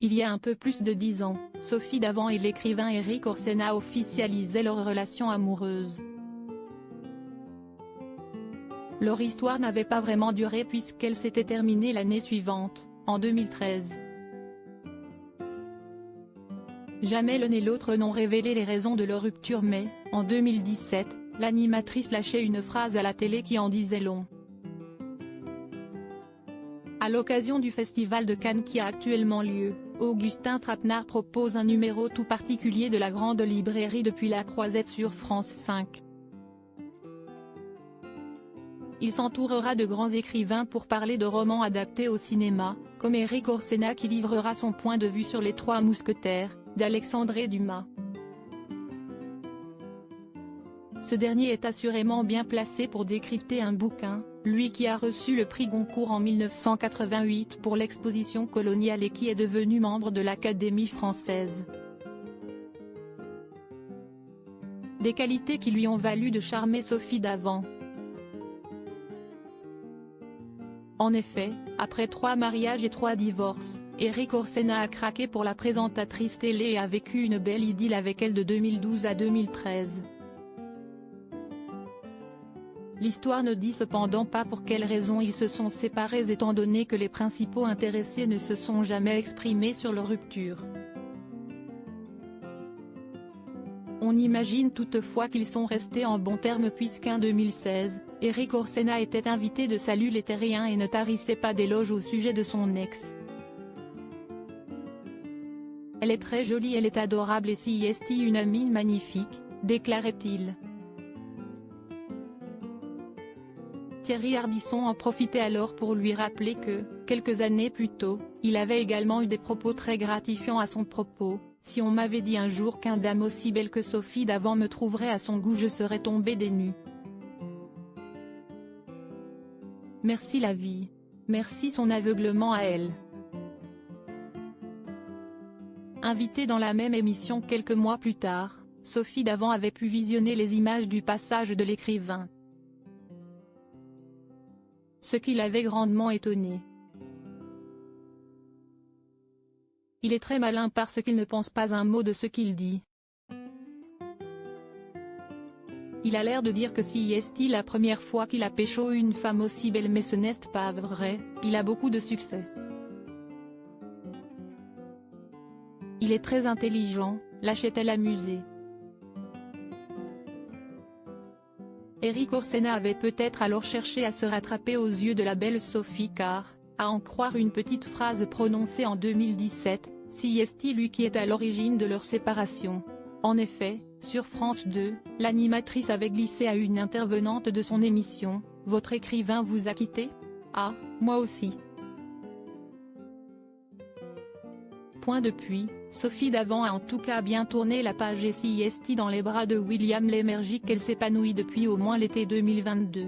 Il y a un peu plus de 10 ans, Sophie Davant et l'écrivain Erik Orsena officialisaient leur relation amoureuse. Leur histoire n'avait pas vraiment duré puisqu'elle s'était terminée l'année suivante, en 2013. Jamais l'un et l'autre n'ont révélé les raisons de leur rupture mais, en 2017, l'animatrice lâchait une phrase à la télé qui en disait long. À l'occasion du Festival de Cannes qui a actuellement lieu, Augustin Trapenard propose un numéro tout particulier de la Grande Librairie depuis la Croisette sur France 5. Il s'entourera de grands écrivains pour parler de romans adaptés au cinéma, comme Erik Orsena qui livrera son point de vue sur Les Trois Mousquetaires, d'Alexandre Dumas. Ce dernier est assurément bien placé pour décrypter un bouquin, lui qui a reçu le prix Goncourt en 1988 pour l'exposition coloniale et qui est devenu membre de l'Académie française. Des qualités qui lui ont valu de charmer Sophie Davant. En effet, après 3 mariages et 3 divorces, Erik Orsena a craqué pour la présentatrice télé et a vécu une belle idylle avec elle de 2012 à 2013. L'histoire ne dit cependant pas pour quelles raisons ils se sont séparés étant donné que les principaux intéressés ne se sont jamais exprimés sur leur rupture. On imagine toutefois qu'ils sont restés en bons termes puisqu'en 2016, Erik Orsena était invité de Salut les Terriens et ne tarissait pas d'éloges au sujet de son ex. Elle est très jolie, elle est adorable et si est une amie magnifique, déclarait-il. Thierry Ardisson en profitait alors pour lui rappeler que, quelques années plus tôt, il avait également eu des propos très gratifiants à son propos. Si on m'avait dit un jour qu'une dame aussi belle que Sophie Davant me trouverait à son goût, je serais tombé des nues. Merci la vie. Merci son aveuglement à elle. Invitée dans la même émission quelques mois plus tard, Sophie Davant avait pu visionner les images du passage de l'écrivain. Ce qui l'avait grandement étonné. Il est très malin parce qu'il ne pense pas un mot de ce qu'il dit. Il a l'air de dire que si est la première fois qu'il a pécho une femme aussi belle mais ce n'est pas vrai, il a beaucoup de succès. Il est très intelligent, lâchait-elle amusée. Erik Orsena avait peut-être alors cherché à se rattraper aux yeux de la belle Sophie car, à en croire une petite phrase prononcée en 2017, si est lui qui est à l'origine de leur séparation. En effet, sur France 2, l'animatrice avait glissé à une intervenante de son émission, « Votre écrivain vous a quitté ? Ah, moi aussi. » Depuis, Sophie Davant a en tout cas bien tourné la page et si est dans les bras de William Lémergie qu'elle s'épanouit depuis au moins l'été 2022.